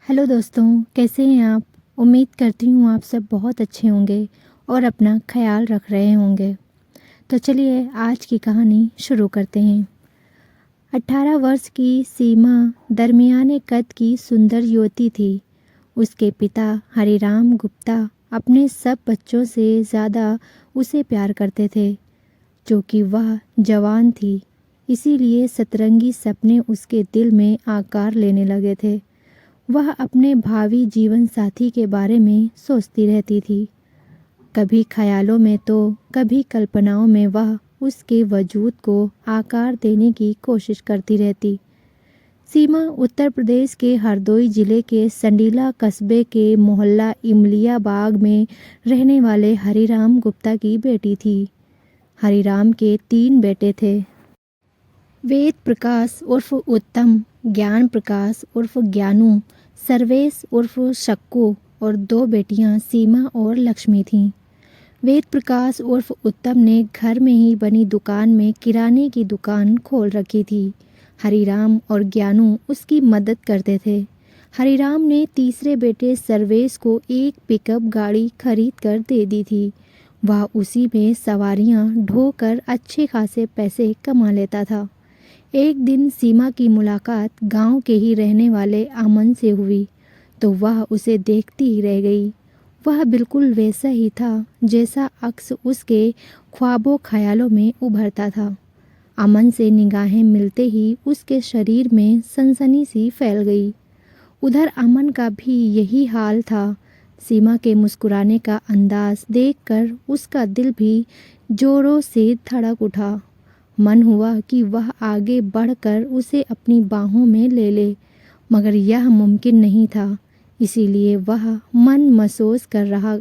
Hello दोस्तों, कैसे हैं आप। उम्मीद करती हूँ आप सब बहुत अच्छे होंगे और अपना ख्याल रख रहे होंगे। तो चलिए आज की कहानी शुरू करते हैं। 18 वर्ष की सीमा दरमियाने कद की सुंदर युवती थी। उसके पिता हरिराम गुप्ता अपने सब बच्चों से ज़्यादा उसे प्यार करते थे। क्योंकि वह जवान थी, इसीलिए सतरंगी सपने उसके दिल में आकार लेने लगे थे। वह अपने भावी जीवन साथी के बारे में सोचती रहती थी। कभी ख्यालों में तो कभी कल्पनाओं में वह उसके वजूद को आकार देने की कोशिश करती रहती। सीमा उत्तर प्रदेश के हरदोई जिले के संडीला कस्बे के मोहल्ला इमलिया बाग में रहने वाले हरिराम गुप्ता की बेटी थी। हरिराम के 3 बेटे थे। वेद प्रकाश उर्फ उत्तम, ज्ञान प्रकाश उर्फ ज्ञानू, सर्वेश उर्फ शक्कू और 2 बेटियां सीमा और लक्ष्मी थीं। वेद प्रकाश उर्फ उत्तम ने घर में ही बनी दुकान में किराने की दुकान खोल रखी थी। हरिराम और ज्ञानू उसकी मदद करते थे। हरिराम ने तीसरे बेटे सर्वेश को एक पिकअप गाड़ी खरीद कर दे दी थी। वह उसी में सवारियां ढोकर अच्छे खासे पैसे कमा लेता था। एक दिन सीमा की मुलाकात गांव के ही रहने वाले अमन से हुई तो वह उसे देखती ही रह गई। वह बिल्कुल वैसा ही था जैसा अक्स उसके ख्वाबों ख्यालों में उभरता था। अमन से निगाहें मिलते ही उसके शरीर में सनसनी सी फैल गई। उधर अमन का भी यही हाल था। सीमा के मुस्कुराने का अंदाज देखकर उसका दिल भी जोरों से धड़क उठा। मन हुआ कि वह आगे बढ़कर उसे अपनी बाहों में ले ले, मगर यह मुमकिन नहीं था। इसीलिए वह मन महसूस कर रहा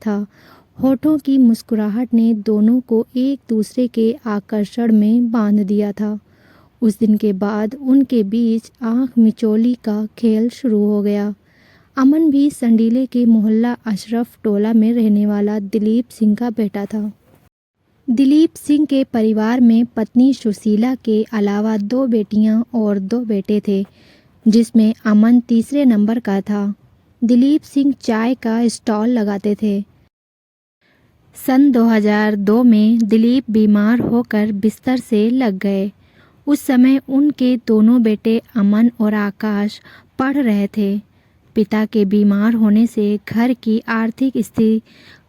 था। होठों की मुस्कुराहट ने दोनों को एक दूसरे के आकर्षण में बांध दिया था। उस दिन के बाद उनके बीच आंख मिचौली का खेल शुरू हो गया। अमन भी संडीले के मोहल्ला अशरफ टोला में रहने वाला दिलीप सिंह का बेटा था। दिलीप सिंह के परिवार में पत्नी सुशीला के अलावा 2 बेटियां और 2 बेटे थे, जिसमें अमन तीसरे नंबर का था। दिलीप सिंह चाय का स्टॉल लगाते थे। सन 2002 में दिलीप बीमार होकर बिस्तर से लग गए। उस समय उनके दोनों बेटे अमन और आकाश पढ़ रहे थे। पिता के बीमार होने से घर की आर्थिक स्थिति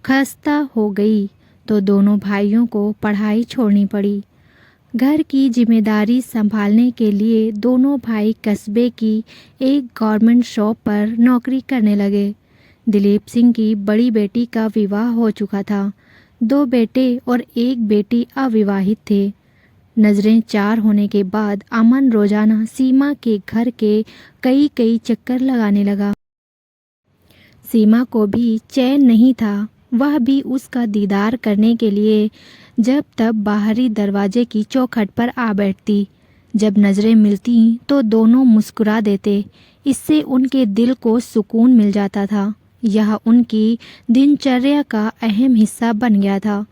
खस्ता हो गई तो दोनों भाइयों को पढ़ाई छोड़नी पड़ी। घर की जिम्मेदारी संभालने के लिए दोनों भाई कस्बे की एक गवर्नमेंट शॉप पर नौकरी करने लगे। दिलीप सिंह की बड़ी बेटी का विवाह हो चुका था। 2 बेटे और 1 बेटी अविवाहित थे। नजरें 4 होने के बाद अमन रोजाना सीमा के घर के कई चक्कर लगाने लगा। सीमा को भी चैन नहीं था। वह भी उसका दीदार करने के लिए जब तब बाहरी दरवाजे की चौखट पर आ बैठती। जब नज़रें मिलती तो दोनों मुस्कुरा देते। इससे उनके दिल को सुकून मिल जाता था। यह उनकी दिनचर्या का अहम हिस्सा बन गया था।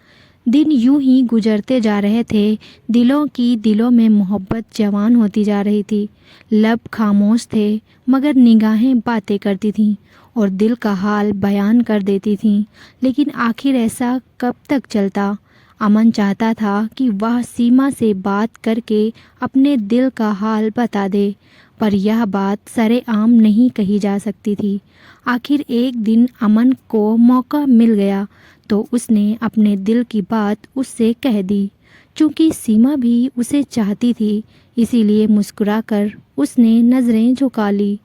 दिन यूं ही गुजरते जा रहे थे। दिलों में मोहब्बत जवान होती जा रही थी। लब खामोश थे मगर निगाहें बातें करती थीं और दिल का हाल बयान कर देती थीं। लेकिन आखिर ऐसा कब तक चलता। अमन चाहता था कि वह सीमा से बात करके अपने दिल का हाल बता दे, पर यह बात सरेआम नहीं कही जा सकती थी। आखिर एक दिन अमन को मौका मिल गया तो उसने अपने दिल की बात उससे कह दी। चूँकि सीमा भी उसे चाहती थी, इसीलिए मुस्कुराकर उसने नज़रें झुका ली।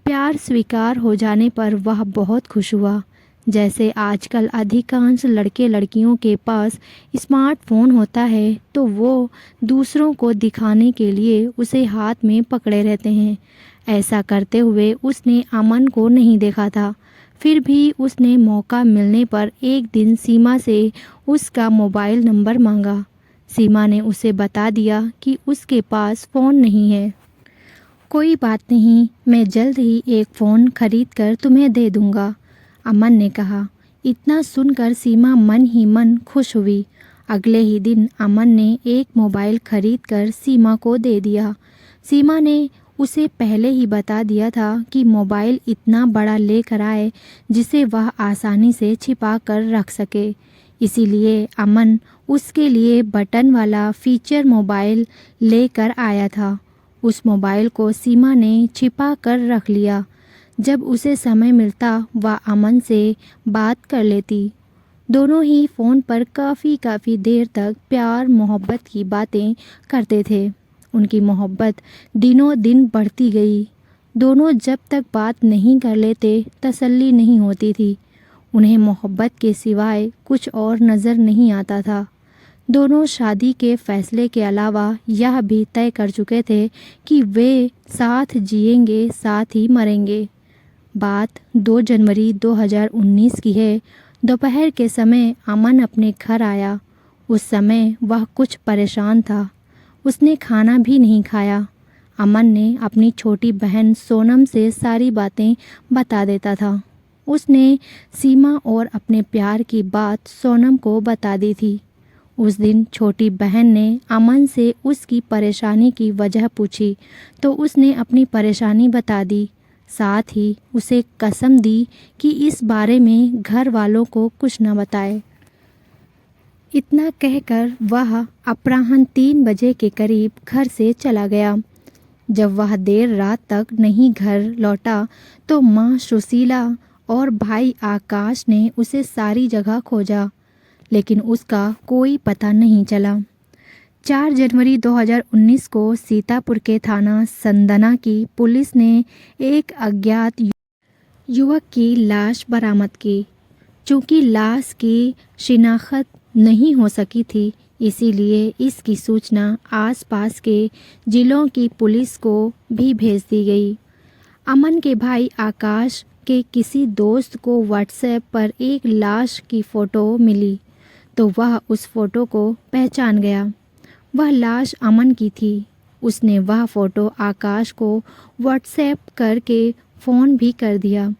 प्यार स्वीकार हो जाने पर वह बहुत खुश हुआ। जैसे आजकल अधिकांश लड़के लड़कियों के पास स्मार्टफोन होता है तो वो दूसरों को दिखाने के लिए उसे हाथ में पकड़े रहते हैं। ऐसा करते हुए उसने अमन को नहीं देखा था। फिर भी उसने मौका मिलने पर एक दिन सीमा से उसका मोबाइल नंबर मांगा। सीमा ने उसे बता दिया कि उसके पास फ़ोन नहीं है। कोई बात नहीं, मैं जल्द ही एक फ़ोन खरीद कर तुम्हें दे दूँगा, अमन ने कहा। इतना सुनकर सीमा मन ही मन खुश हुई। अगले ही दिन अमन ने एक मोबाइल खरीद कर सीमा को दे दिया। सीमा ने उसे पहले ही बता दिया था कि मोबाइल इतना बड़ा लेकर आए जिसे वह आसानी से छिपा कर रख सके। इसीलिए अमन उसके लिए बटन वाला फीचर मोबाइल लेकर आया था। उस मोबाइल को सीमा ने छिपा कर रख लिया। जब उसे समय मिलता वह अमन से बात कर लेती। दोनों ही फ़ोन पर काफ़ी देर तक प्यार मोहब्बत की बातें करते थे। उनकी मोहब्बत दिनों दिन बढ़ती गई। दोनों जब तक बात नहीं कर लेते तसल्ली नहीं होती थी। उन्हें मोहब्बत के सिवाय कुछ और नज़र नहीं आता था। दोनों शादी के फैसले के अलावा यह भी तय कर चुके थे कि वे साथ जिएंगे, साथ ही मरेंगे। बात 2 जनवरी 2019 की है। दोपहर के समय अमन अपने घर आया। उस समय वह कुछ परेशान था। उसने खाना भी नहीं खाया। अमन ने अपनी छोटी बहन सोनम से सारी बातें बता देता था। उसने सीमा और अपने प्यार की बात सोनम को बता दी थी। उस दिन छोटी बहन ने अमन से उसकी परेशानी की वजह पूछी तो उसने अपनी परेशानी बता दी। साथ ही उसे कसम दी कि इस बारे में घर वालों को कुछ न बताए। इतना कहकर वह अपराह्न 3 बजे के करीब घर से चला गया। जब वह देर रात तक नहीं घर लौटा तो माँ सुशीला और भाई आकाश ने उसे सारी जगह खोजा, लेकिन उसका कोई पता नहीं चला। 4 जनवरी 2019 को सीतापुर के थाना संदना की पुलिस ने एक अज्ञात युवक की लाश बरामद की। चूँकि लाश की शिनाख्त नहीं हो सकी थी, इसीलिए इसकी सूचना आसपास के जिलों की पुलिस को भी भेज दी गई। अमन के भाई आकाश के किसी दोस्त को व्हाट्सएप पर एक लाश की फ़ोटो मिली तो वह उस फ़ोटो को पहचान गया। वह लाश अमन की थी। उसने वह फ़ोटो आकाश को व्हाट्सएप करके फ़ोन भी कर दिया।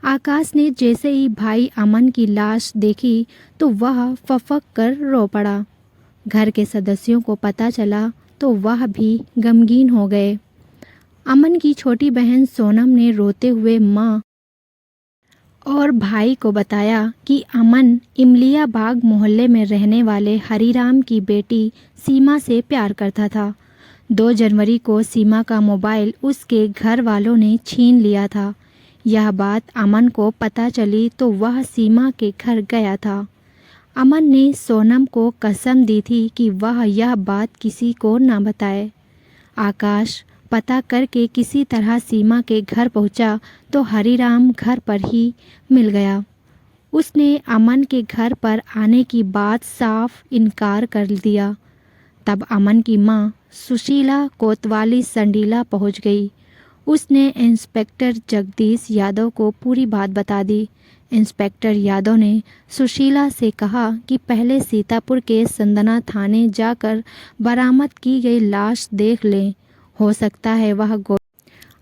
आकाश ने जैसे ही भाई अमन की लाश देखी तो वह फफक कर रो पड़ा। घर के सदस्यों को पता चला तो वह भी गमगीन हो गए। अमन की छोटी बहन सोनम ने रोते हुए माँ और भाई को बताया कि अमन इमलिया बाग मोहल्ले में रहने वाले हरीराम की बेटी सीमा से प्यार करता था। 2 जनवरी को सीमा का मोबाइल उसके घर वालों ने छीन लिया था। यह बात अमन को पता चली तो वह सीमा के घर गया था। अमन ने सोनम को कसम दी थी कि वह यह बात किसी को न बताए। आकाश पता करके किसी तरह सीमा के घर पहुंचा तो हरीराम घर पर ही मिल गया। उसने अमन के घर पर आने की बात साफ इनकार कर दिया। तब अमन की माँ सुशीला कोतवाली संडीला पहुंच गई। उसने इंस्पेक्टर जगदीश यादव को पूरी बात बता दी। इंस्पेक्टर यादव ने सुशीला से कहा कि पहले सीतापुर के संदना थाने जाकर बरामद की गई लाश देख लें। हो सकता है वह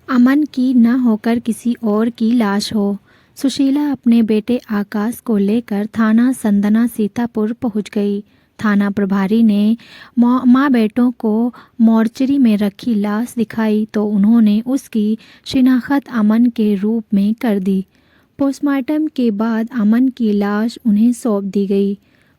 अमन की न होकर किसी और की लाश हो। सुशीला अपने बेटे आकाश को लेकर थाना संदना सीतापुर पहुंच गई। थाना प्रभारी ने माँ बेटों को मोर्चरी में रखी लाश दिखाई तो उन्होंने उसकी शिनाख्त अमन के रूप में कर दी। पोस्टमार्टम के बाद अमन की लाश उन्हें सौंप दी गई।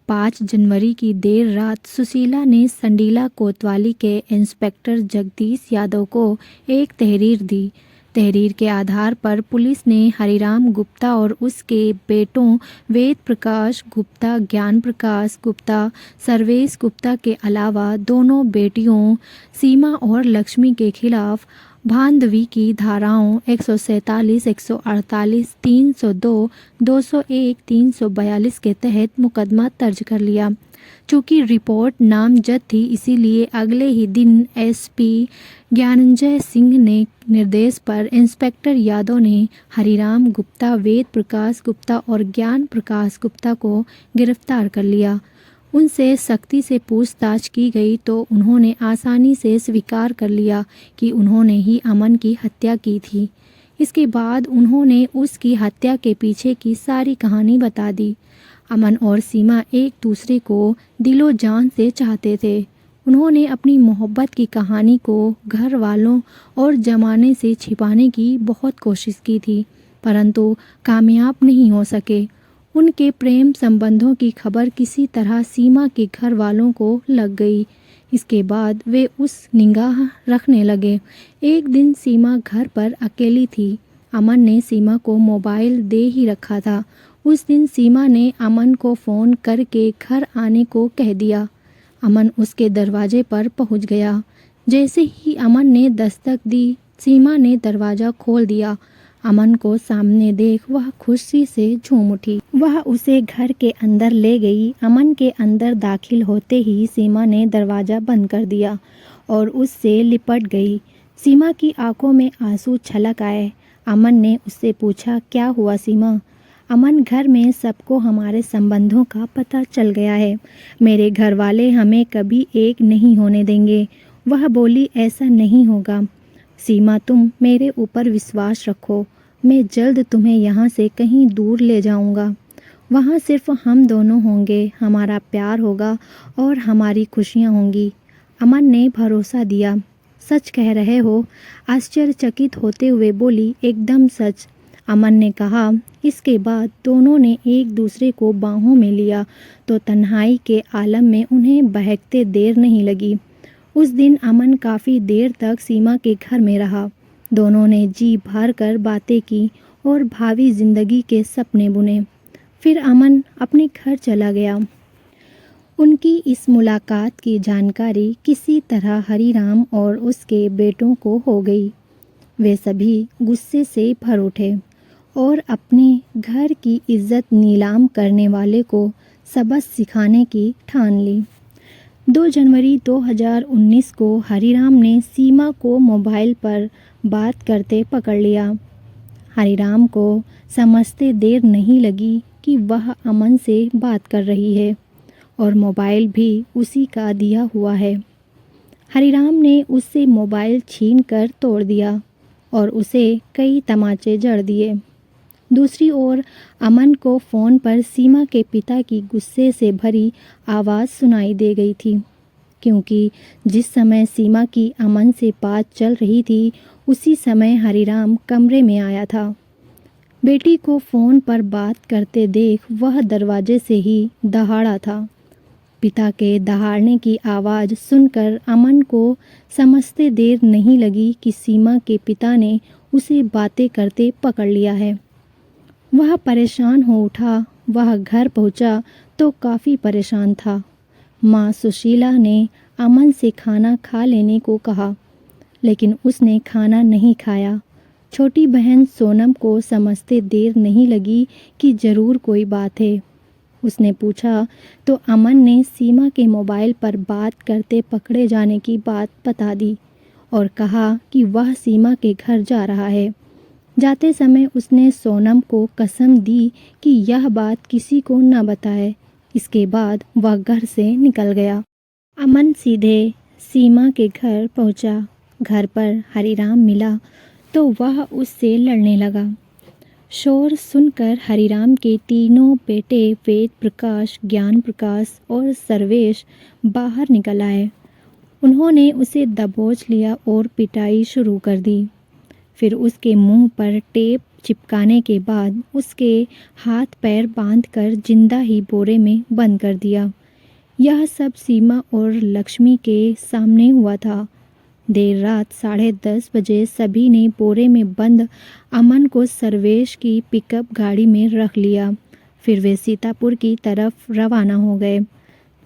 5 जनवरी की देर रात सुशीला ने संडीला कोतवाली के इंस्पेक्टर जगदीश यादव को एक तहरीर दी। तहरीर के आधार पर पुलिस ने हरिराम गुप्ता और उसके बेटों वेद प्रकाश गुप्ता, ज्ञान प्रकाश गुप्ता, सर्वेश गुप्ता के अलावा दोनों बेटियों सीमा और लक्ष्मी के खिलाफ भांधवी की धाराओं 147, 148, 302, 201, 342 के तहत मुकदमा दर्ज कर लिया। चूँकि रिपोर्ट नामजद थी, इसीलिए अगले ही दिन एसपी ज्ञानंजय सिंह ने निर्देश पर इंस्पेक्टर यादव ने हरिराम गुप्ता, वेद प्रकाश गुप्ता और ज्ञान प्रकाश गुप्ता को गिरफ्तार कर लिया। उनसे सख्ती से पूछताछ की गई तो उन्होंने आसानी से स्वीकार कर लिया कि उन्होंने ही अमन की हत्या की थी। इसके बाद उन्होंने उसकी हत्या के पीछे की सारी कहानी बता दी। अमन और सीमा एक दूसरे को दिलो जान से चाहते थे। उन्होंने अपनी मोहब्बत की कहानी को घर वालों और ज़माने से छिपाने की बहुत कोशिश की थी, परंतु कामयाब नहीं हो सके। उनके प्रेम संबंधों की खबर किसी तरह सीमा के घर वालों को लग गई। इसके बाद वे उस निगाह रखने लगे। एक दिन सीमा घर पर अकेली थी। अमन ने सीमा को मोबाइल दे ही रखा था। उस दिन सीमा ने अमन को फ़ोन करके घर आने को कह दिया। अमन उसके दरवाजे पर पहुंच गया। जैसे ही अमन ने दस्तक दी, सीमा ने दरवाज़ा खोल दिया। अमन को सामने देख वह खुशी से झूम उठी। वह उसे घर के अंदर ले गई। अमन के अंदर दाखिल होते ही सीमा ने दरवाज़ा बंद कर दिया और उससे लिपट गई। सीमा की आंखों में आंसू छलक आए। अमन ने उससे पूछा, क्या हुआ सीमा? अमन, घर में सबको हमारे संबंधों का पता चल गया है। मेरे घर वाले हमें कभी एक नहीं होने देंगे। वह बोली, ऐसा नहीं होगा सीमा, तुम मेरे ऊपर विश्वास रखो। मैं जल्द तुम्हें यहाँ से कहीं दूर ले जाऊँगा। वहाँ सिर्फ हम दोनों होंगे, हमारा प्यार होगा और हमारी खुशियाँ होंगी। अमन ने भरोसा दिया। सच कह रहे हो? आश्चर्यचकित होते हुए बोली, एकदम सच, अमन ने कहा। इसके बाद दोनों ने एक दूसरे को बाहों में लिया तो तन्हाई के आलम में उन्हें बहकते देर नहीं लगी। उस दिन अमन काफ़ी देर तक सीमा के घर में रहा। दोनों ने जी भर कर बातें की और भावी जिंदगी के सपने बुने। फिर अमन अपने घर चला गया। उनकी इस मुलाकात की जानकारी किसी तरह हरिराम और उसके बेटों को हो गई। वे सभी गुस्से से भर उठे और अपने घर की इज्जत नीलाम करने वाले को सबक सिखाने की ठान ली। 2 जनवरी 2019 को हरिराम ने सीमा को मोबाइल पर बात करते पकड़ लिया। हरिराम को समझते देर नहीं लगी कि वह अमन से बात कर रही है और मोबाइल भी उसी का दिया हुआ है। हरिराम ने उससे मोबाइल छीनकर तोड़ दिया और उसे कई तमाचे जड़ दिए। दूसरी ओर अमन को फ़ोन पर सीमा के पिता की गुस्से से भरी आवाज़ सुनाई दे गई थी, क्योंकि जिस समय सीमा की अमन से बात चल रही थी उसी समय हरिराम कमरे में आया था। बेटी को फ़ोन पर बात करते देख वह दरवाजे से ही दहाड़ा था। पिता के दहाड़ने की आवाज़ सुनकर अमन को समझते देर नहीं लगी कि सीमा के पिता ने उसे बातें करते पकड़ लिया है। वह परेशान हो उठा। वह घर पहुंचा तो काफ़ी परेशान था। माँ सुशीला ने अमन से खाना खा लेने को कहा, लेकिन उसने खाना नहीं खाया। छोटी बहन सोनम को समझते देर नहीं लगी कि ज़रूर कोई बात है। उसने पूछा तो अमन ने सीमा के मोबाइल पर बात करते पकड़े जाने की बात बता दी और कहा कि वह सीमा के घर जा रहा है। जाते समय उसने सोनम को कसम दी कि यह बात किसी को न बताए। इसके बाद वह घर से निकल गया। अमन सीधे सीमा के घर पहुंचा। घर पर हरिराम मिला तो वह उससे लड़ने लगा। शोर सुनकर हरिराम के तीनों बेटे वेद प्रकाश, ज्ञान प्रकाश और सर्वेश बाहर निकल आए। उन्होंने उसे दबोच लिया और पिटाई शुरू कर दी। फिर उसके मुंह पर टेप चिपकाने के बाद उसके हाथ पैर बांधकर जिंदा ही बोरे में बंद कर दिया। यह सब सीमा और लक्ष्मी के सामने हुआ था। देर रात 10:30 बजे सभी ने बोरे में बंद अमन को सर्वेश की पिकअप गाड़ी में रख लिया। फिर वे सीतापुर की तरफ रवाना हो गए।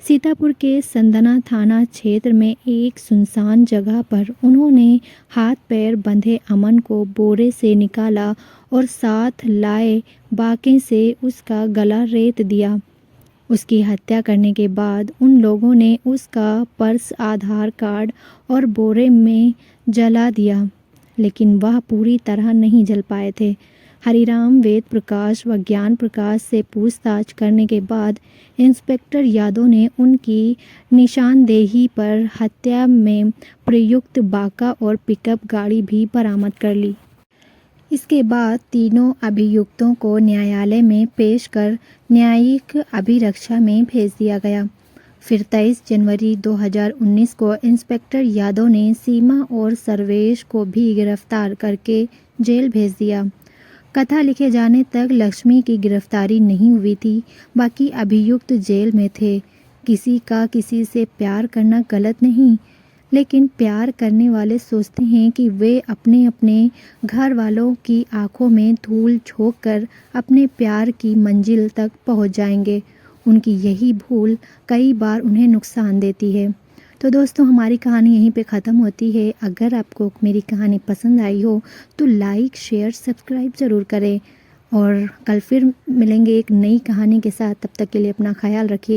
सीतापुर के संदना थाना क्षेत्र में एक सुनसान जगह पर उन्होंने हाथ पैर बंधे अमन को बोरे से निकाला और साथ लाए बाके से उसका गला रेत दिया। उसकी हत्या करने के बाद उन लोगों ने उसका पर्स, आधार कार्ड और बोरे में जला दिया, लेकिन वह पूरी तरह नहीं जल पाए थे। हरिराम, वेद प्रकाश व ज्ञान प्रकाश से पूछताछ करने के बाद इंस्पेक्टर यादव ने उनकी निशानदेही पर हत्या में प्रयुक्त बाका और पिकअप गाड़ी भी बरामद कर ली। इसके बाद तीनों अभियुक्तों को न्यायालय में पेश कर न्यायिक अभिरक्षा में भेज दिया गया। फिर 23 जनवरी 2019 को इंस्पेक्टर यादव ने सीमा और सर्वेश को भी गिरफ्तार करके जेल भेज दिया। कथा लिखे जाने तक लक्ष्मी की गिरफ्तारी नहीं हुई थी, बाकी अभियुक्त जेल में थे। किसी का किसी से प्यार करना गलत नहीं, लेकिन प्यार करने वाले सोचते हैं कि वे अपने अपने घर वालों की आंखों में धूल झोंक कर अपने प्यार की मंजिल तक पहुंच जाएंगे। उनकी यही भूल कई बार उन्हें नुकसान देती है। तो दोस्तों, हमारी कहानी यहीं पे ख़त्म होती है। अगर आपको मेरी कहानी पसंद आई हो तो लाइक, शेयर, सब्सक्राइब ज़रूर करें और कल फिर मिलेंगे एक नई कहानी के साथ। तब तक के लिए अपना ख्याल रखिए।